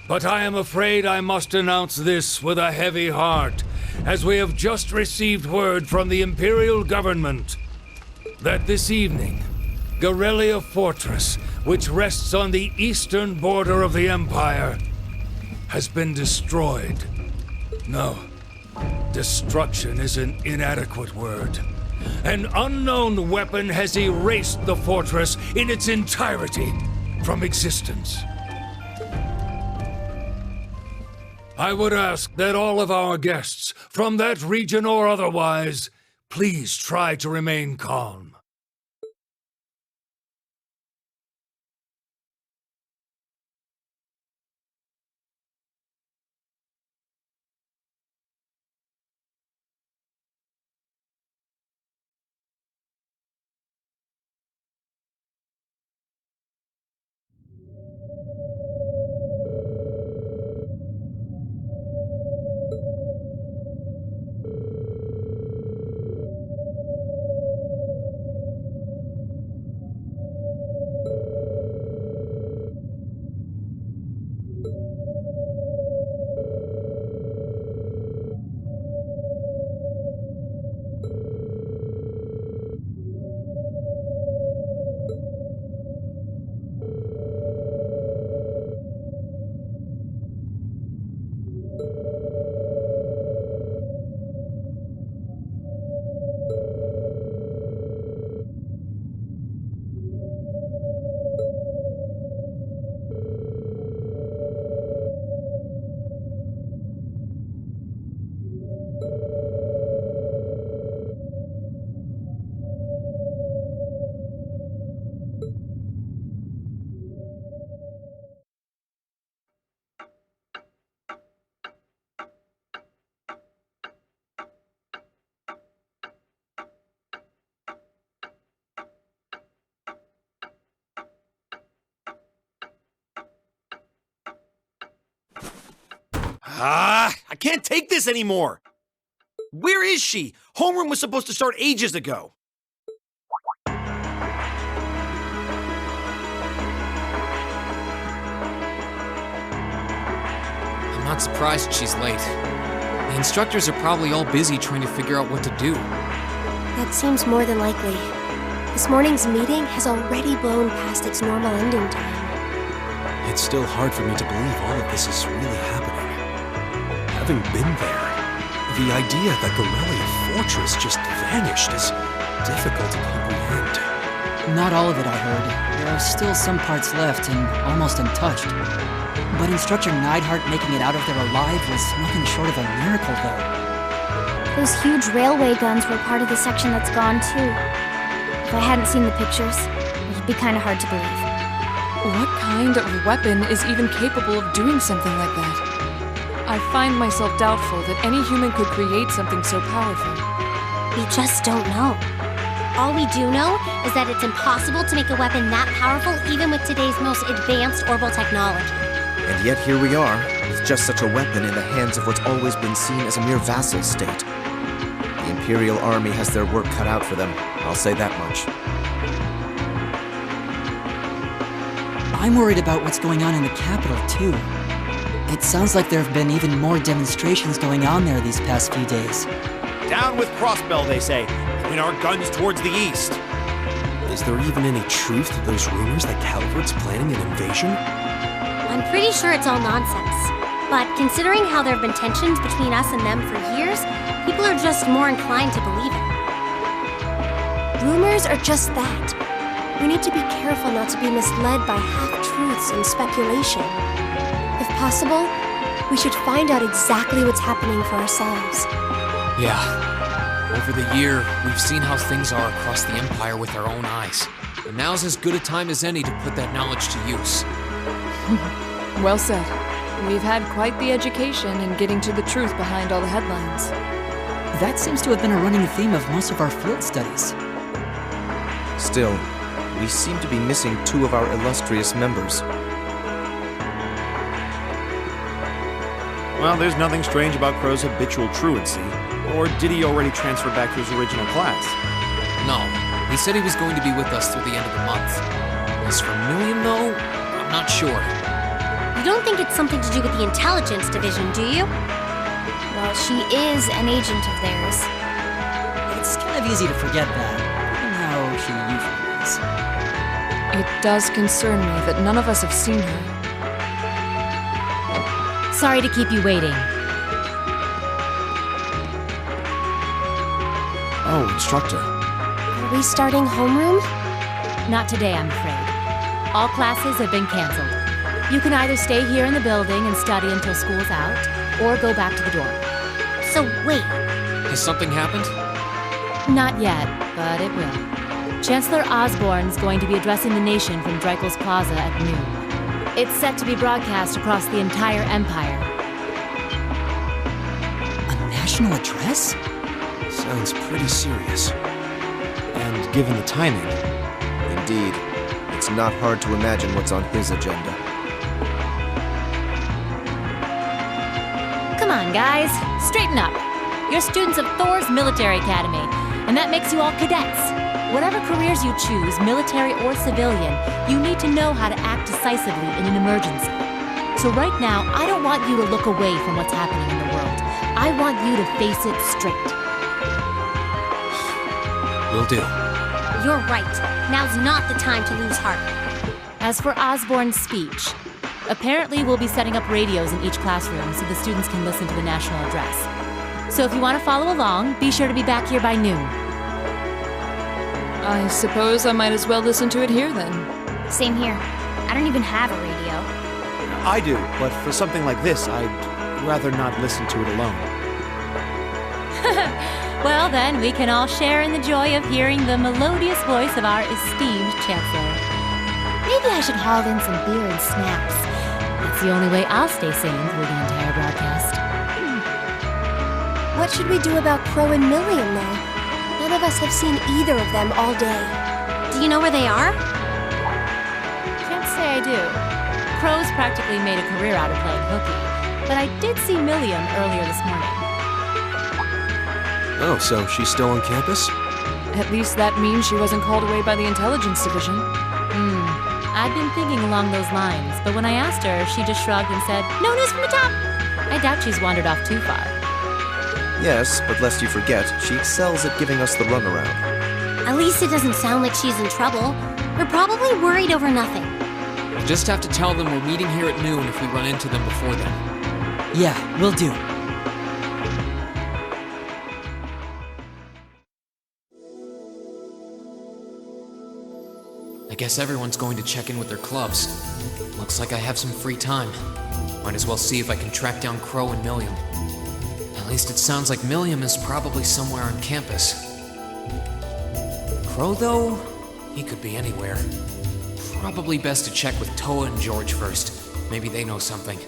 But I am afraid I must announce this with a heavy heart, as we have just received word from the Imperial government that this evening, Garrelia Fortress, which rests on the eastern border of the Empire, has been destroyed. No, destruction is an inadequate word. An unknown weapon has erased the fortress in its entirety from existence. I would ask that all of our guests, from that region or otherwise, please try to remain calm. I can't take this anymore! Where is she? Homeroom was supposed to start ages ago. I'm not surprised she's late. The instructors are probably all busy trying to figure out what to do. That seems more than likely. This morning's meeting has already blown past its normal ending time. It's still hard for me to believe all of this is really happening. Having been there, the idea that Garrelia Fortress just vanished is difficult to comprehend. Not all of it, I heard. There are still some parts left and almost untouched. But Instructor Neidhart making it out of there alive was nothing short of a miracle, though. Those huge railway guns were part of the section that's gone too. If I hadn't seen the pictures, it'd be kind of hard to believe. What kind of weapon is even capable of doing something like that? I find myself doubtful that any human could create something so powerful. We just don't know. All we do know is that it's impossible to make a weapon that powerful even with today's most advanced orbital technology. And yet here we are, with just such a weapon in the hands of what's always been seen as a mere vassal state. The Imperial Army has their work cut out for them, I'll say that much. I'm worried about what's going on in the capital, too. It sounds like there have been even more demonstrations going on there these past few days. Down with Crossbell, they say. Point our guns towards the east. Is there even any truth to those rumors that Calvert's planning an invasion? I'm pretty sure it's all nonsense. But considering how there have been tensions between us and them for years, people are just more inclined to believe it. Rumors are just that. We need to be careful not to be misled by half-truths and speculation. If possible, we should find out exactly what's happening for ourselves. Yeah. Over the year, we've seen how things are across the Empire with our own eyes. And now's as good a time as any to put that knowledge to use. Well said. We've had quite the education in getting to the truth behind all the headlines. That seems to have been a running theme of most of our field studies. Still, we seem to be missing two of our illustrious members. Well, there's nothing strange about Crow's habitual truancy. Or did he already transfer back to his original class? No, he said he was going to be with us through the end of the month. As for Million, though, I'm not sure. You don't think it's something to do with the intelligence division, do you? Well, she is an agent of theirs. It's kind of easy to forget that, given how she usually is. It does concern me that none of us have seen her. Sorry to keep you waiting. Oh, instructor. Are we starting homeroom? Not today, I'm afraid. All classes have been canceled. You can either stay here in the building and study until school's out, or go back to the dorm. So wait, Has something happened? Not yet, but it will. Chancellor Osborne's going to be addressing the nation from Dreikel's Plaza at noon. It's set to be broadcast across the entire Empire. A national address? Sounds pretty serious. And given the timing. Indeed. It's not hard to imagine what's on his agenda. Come on, guys, straighten up. You're students of Thor's Military Academy, and that makes you all cadets. Whatever careers you choose, military or civilian, you need to know how to act decisively in an emergency. So right now, I don't want you to look away from what's happening in the world. I want you to face it straight. Will do. you're right. Now's not the time to lose heart. As for Osborne's speech, apparently we'll be setting up radios in each classroom so the students can listen to the national address. So if you want to follow along, be sure to be back here by noon. I suppose I might as well listen to it here then. Same here. I don't even have a radio. I do, but for something like this, I'd rather not listen to it alone. Well then, we can all share in the joy of hearing the melodious voice of our esteemed Chancellor. Maybe I should haul in some beer and snacks. That's the only way I'll stay sane through the entire broadcast. What should we do about Crow and Milliam, though? None of us have seen either of them all day. Do you know where they are? Can't say I do. Crow's practically made a career out of playing hooky, but I did see Milliam earlier this morning. Oh, so she's still on campus? At least that means she wasn't called away by the intelligence division. I'd been thinking along those lines, but when I asked her, she just shrugged and said, "No news from the top." I doubt she's wandered off too far. Yes, but lest you forget, she excels at giving us the runaround. At least it doesn't sound like she's in trouble. We're probably worried over nothing. We'll just have to tell them we're meeting here at noon if we run into them before then. Yeah, will do. I guess everyone's going to check in with their clubs. Looks like I have some free time. Might as well see if I can track down Crow and Milliam. At least it sounds like Milliam is probably somewhere on campus. Crow, though? He could be anywhere. Probably best to check with Toa and George first. Maybe they know something.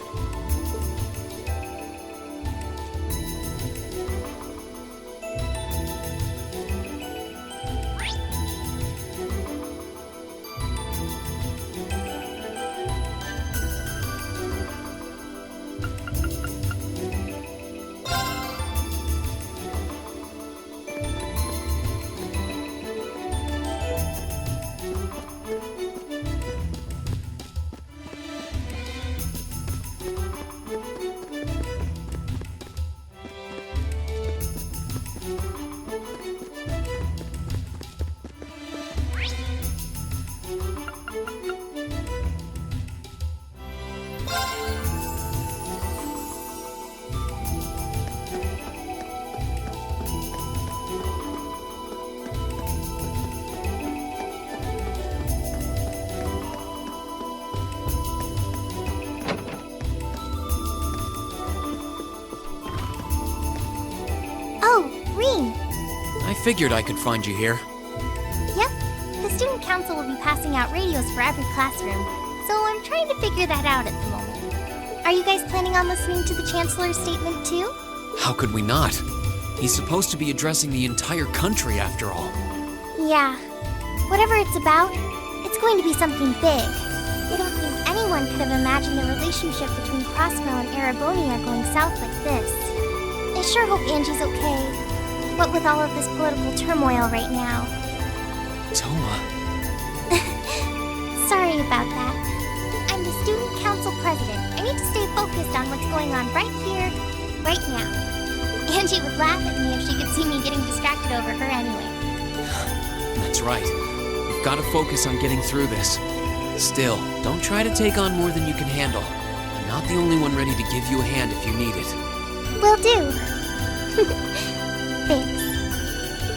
I figured I could find you here. Yep. The student council will be passing out radios for every classroom, so I'm trying to figure that out at the moment. Are you guys planning on listening to the Chancellor's statement too? How could we not? He's supposed to be addressing the entire country after all. Yeah. Whatever it's about, it's going to be something big. I don't think anyone could have imagined the relationship between Prospero and Arabonia going south like this. I sure hope Angie's okay. What with all of this political turmoil right now. Toa. Sorry about that. I'm the student council president. I need to stay focused on what's going on right here, right now. Angie would laugh at me if she could see me getting distracted over her anyway. That's right. We've got to focus on getting through this. Still, don't try to take on more than you can handle. I'm not the only one ready to give you a hand if you need it. Will do. Thanks.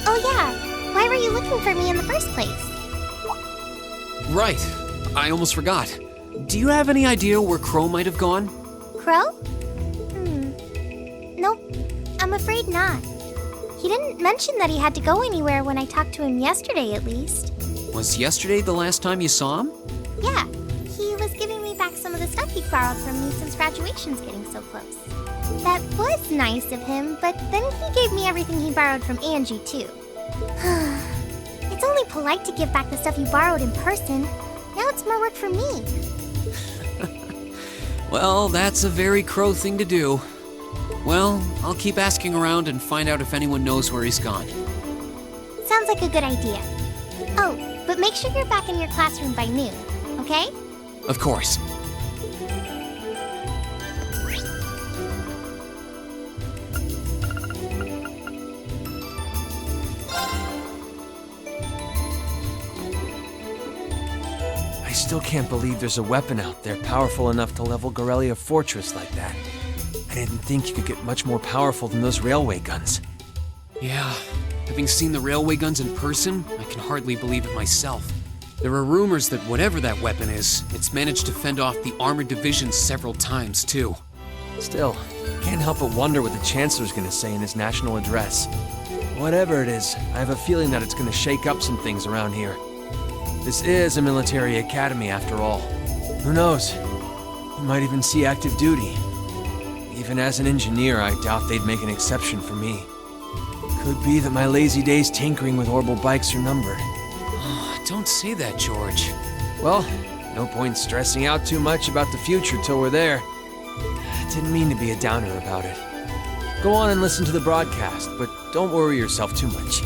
Oh yeah, why were you looking for me in the first place? Right. I almost forgot. Do you have any idea where Crow might have gone? Crow? Nope, I'm afraid not. He didn't mention that he had to go anywhere when I talked to him yesterday, at least. Was yesterday the last time you saw him? Yeah, he was giving me back some of the stuff he borrowed from me since graduation's getting so close. That was nice of him, but then he gave me everything he borrowed from Angie, too. It's only polite to give back the stuff you borrowed in person. Now it's more work for me. Well, that's a very Crow thing to do. Well, I'll keep asking around and find out if anyone knows where he's gone. Sounds like a good idea. Oh, but make sure you're back in your classroom by noon, okay? Of course. I still can't believe there's a weapon out there powerful enough to level Gorelia Fortress like that. I didn't think you could get much more powerful than those railway guns. Yeah, having seen the railway guns in person, I can hardly believe it myself. There are rumors that whatever that weapon is, it's managed to fend off the armored divisions several times, too. Still, can't help but wonder what the Chancellor's gonna say in his national address. Whatever it is, I have a feeling that it's gonna shake up some things around here. This is a military academy, after all. Who knows? We might even see active duty. Even as an engineer, I doubt they'd make an exception for me. Could be that my lazy days tinkering with orbital bikes are numbered. Oh, don't say that, George. Well, no point stressing out too much about the future till we're there. Didn't mean to be a downer about it. Go on and listen to the broadcast, but don't worry yourself too much.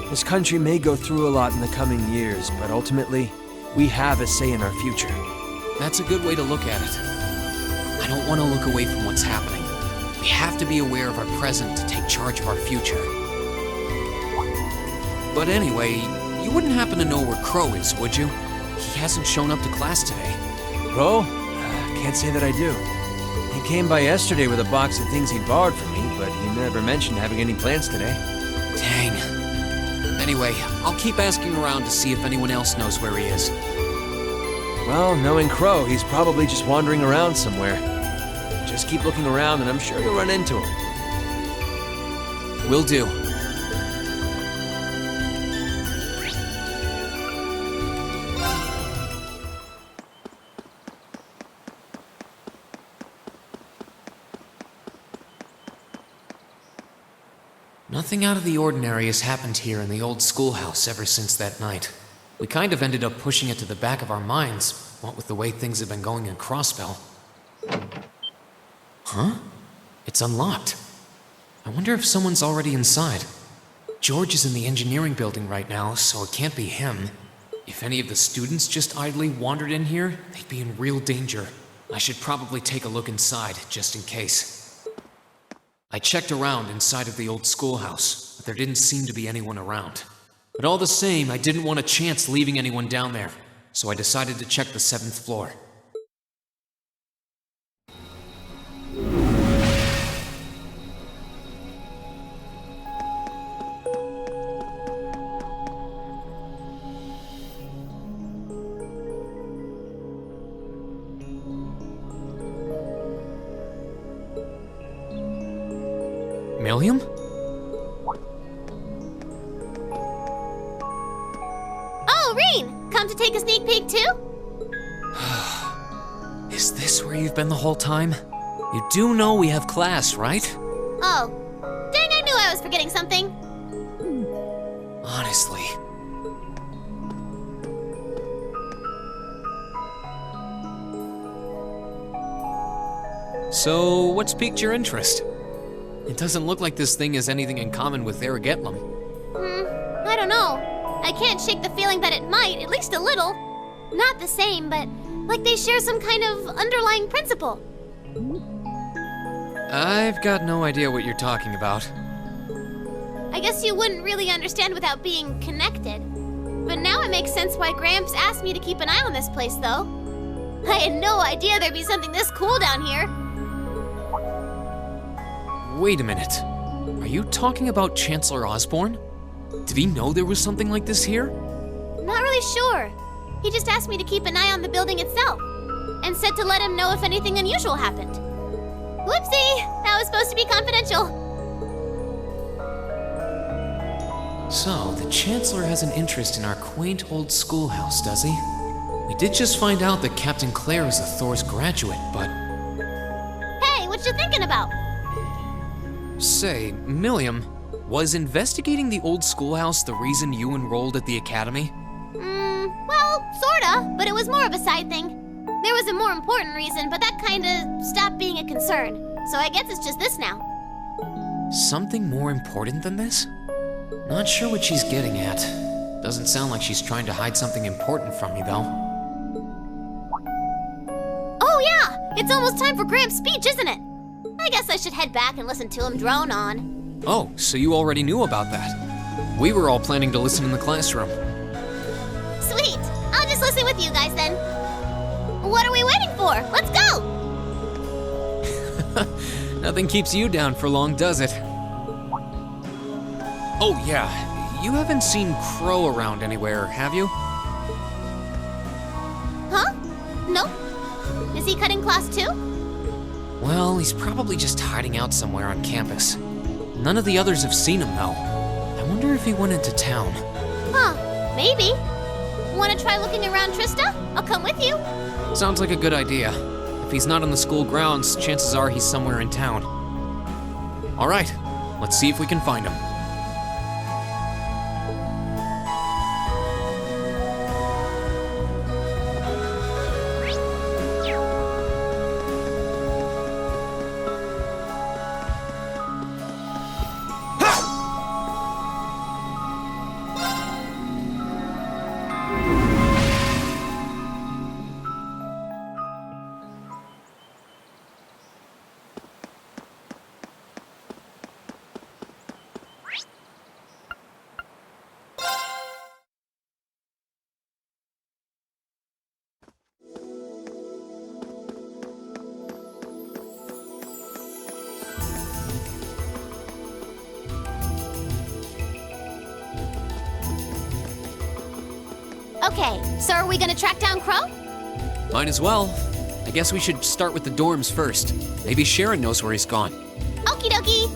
This country may go through a lot in the coming years, but ultimately, we have a say in our future. That's a good way to look at it. I don't want to look away from what's happening. We have to be aware of our present to take charge of our future. But anyway, you wouldn't happen to know where Crow is, would you? He hasn't shown up to class today. Crow? Can't say that I do. He came by yesterday with a box of things he borrowed from me, but he never mentioned having any plans today. Dang. Anyway, I'll keep asking around to see if anyone else knows where he is. Well, knowing Crow, he's probably just wandering around somewhere. Just keep looking around and I'm sure you'll run into him. Will do. Nothing out of the ordinary has happened here in the old schoolhouse ever since that night. We kind of ended up pushing it to the back of our minds, what with the way things have been going in Crossbell. Huh? It's unlocked. I wonder if someone's already inside. George is in the engineering building right now, so it can't be him. If any of the students just idly wandered in here, they'd be in real danger. I should probably take a look inside, just in case. I checked around inside of the old schoolhouse, but there didn't seem to be anyone around. But all the same, I didn't want a chance leaving anyone down there, so I decided to check the 7th floor. Milliam? Oh, Rean! Come to take a sneak peek too? Is this where you've been the whole time? You do know we have class, right? Oh. Dang, I knew I was forgetting something. Honestly. So, what's piqued your interest? It doesn't look like this thing has anything in common with Aragetlum. I don't know. I can't shake the feeling that it might, at least a little. Not the same, but like they share some kind of underlying principle. I've got no idea what you're talking about. I guess you wouldn't really understand without being connected. But now it makes sense why Gramps asked me to keep an eye on this place, though. I had no idea there'd be something this cool down here. Wait a minute. Are you talking about Chancellor Osborne? Did he know there was something like this here? Not really sure. He just asked me to keep an eye on the building itself, and said to let him know if anything unusual happened. Whoopsie! That was supposed to be confidential. So, the Chancellor has an interest in our quaint old schoolhouse, does he? We did just find out that Captain Claire is a Thor's graduate, but... Hey, what you thinking about? Say, Milliam, was investigating the old schoolhouse the reason you enrolled at the academy? Well, sorta, but it was more of a side thing. There was a more important reason, but that kinda stopped being a concern. So I guess it's just this now. Something more important than this? Not sure what she's getting at. Doesn't sound like she's trying to hide something important from me, though. Oh yeah! It's almost time for Gramps' speech, isn't it? I guess I should head back and listen to him drone on. Oh, so you already knew about that. We were all planning to listen in the classroom. Sweet! I'll just listen with you guys then. What are we waiting for? Let's go! Nothing keeps you down for long, does it? Oh yeah, you haven't seen Crow around anywhere, have you? Huh? Nope. Is he cutting class too? Well, he's probably just hiding out somewhere on campus. None of the others have seen him, though. I wonder if he went into town. Huh, maybe. Wanna try looking around, Trista? I'll come with you. Sounds like a good idea. If he's not on the school grounds, chances are he's somewhere in town. All right, let's see if we can find him. Okay, so are we gonna track down Crow? Might as well. I guess we should start with the dorms first. Maybe Sharon knows where he's gone. Okie dokie.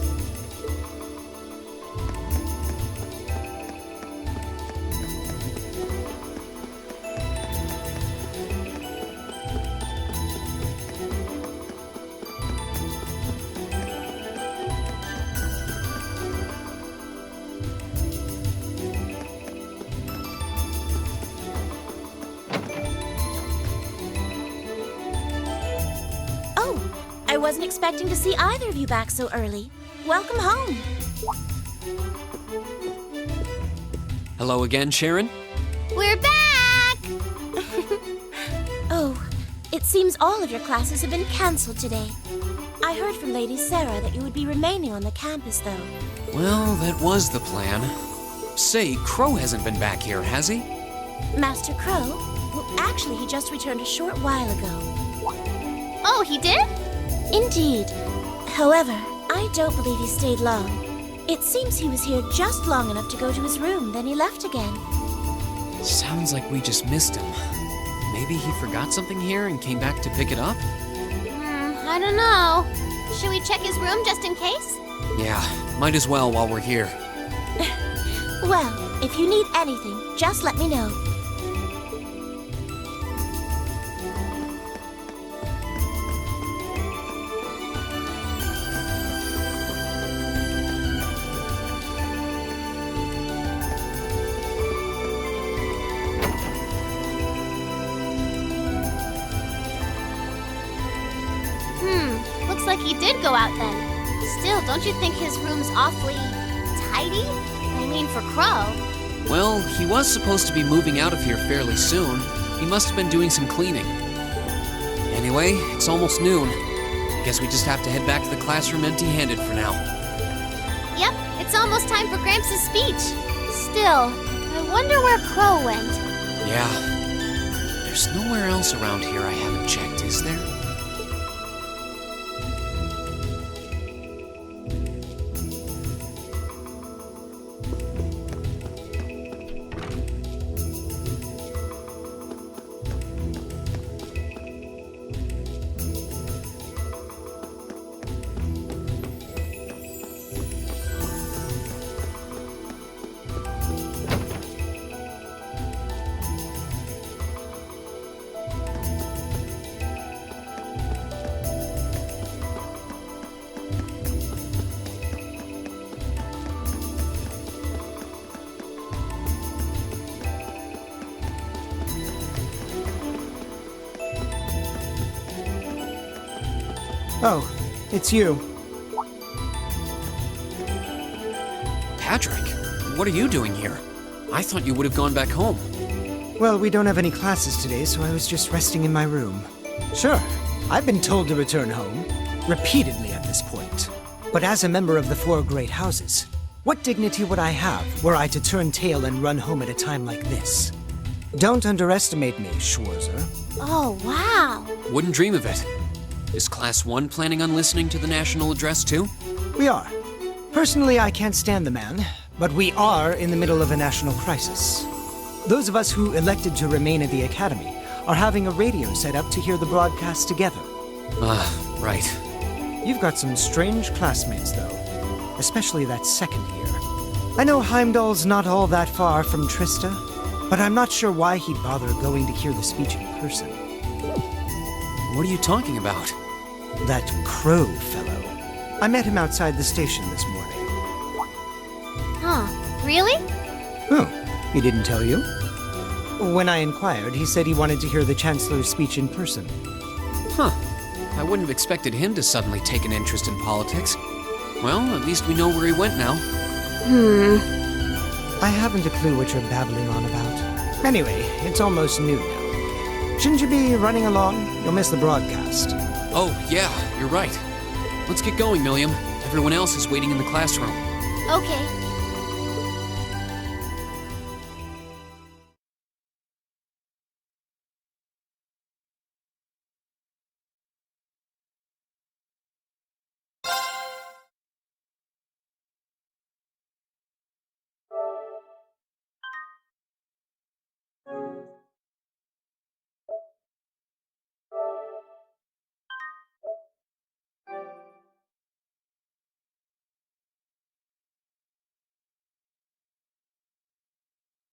I wasn't expecting to see either of you back so early. Welcome home. Hello again, Sharon? We're back! Oh, it seems all of your classes have been canceled today. I heard from Lady Sarah that you would be remaining on the campus, though. Well, that was the plan. Say, Crow hasn't been back here, has he? Master Crow? Well, actually, he just returned a short while ago. Oh, he did? Indeed. However, I don't believe he stayed long. It seems he was here just long enough to go to his room, then he left again. Sounds like we just missed him. Maybe he forgot something here and came back to pick it up? I don't know. Should we check his room just in case? Yeah, might as well while we're here. Well, if you need anything, just let me know. Looks like he did go out then. Still, don't you think his room's awfully tidy? I mean, for Crow. Well, he was supposed to be moving out of here fairly soon. He must have been doing some cleaning. Anyway, it's almost noon. Guess we just have to head back to the classroom empty-handed for now. Yep, it's almost time for Gramps' speech. Still, I wonder where Crow went. Yeah. There's nowhere else around here I haven't checked, is there? Oh, it's you. Patrick, what are you doing here? I thought you would have gone back home. Well, we don't have any classes today, so I was just resting in my room. Sure, I've been told to return home, repeatedly at this point. But as a member of the 4 great houses, what dignity would I have were I to turn tail and run home at a time like this? Don't underestimate me, Schwarzer. Oh, wow. Wouldn't dream of it. Is Class 1 planning on listening to the national address too? We are. Personally, I can't stand the man, but we are in the middle of a national crisis. Those of us who elected to remain at the Academy are having a radio set up to hear the broadcast together. Ah, right. You've got some strange classmates, though. Especially that second year. I know Heimdall's not all that far from Trista, but I'm not sure why he'd bother going to hear the speech in person. What are you talking about? That Crow fellow. I met him outside the station this morning. Huh, really? Oh, he didn't tell you? When I inquired, he said he wanted to hear the Chancellor's speech in person. Huh. I wouldn't have expected him to suddenly take an interest in politics. Well, at least we know where he went now. I haven't a clue what you're babbling on about. Anyway, it's almost noon now. Shouldn't you be running along? You'll miss the broadcast. Oh, yeah, you're right. Let's get going, Milliam. Everyone else is waiting in the classroom. Okay.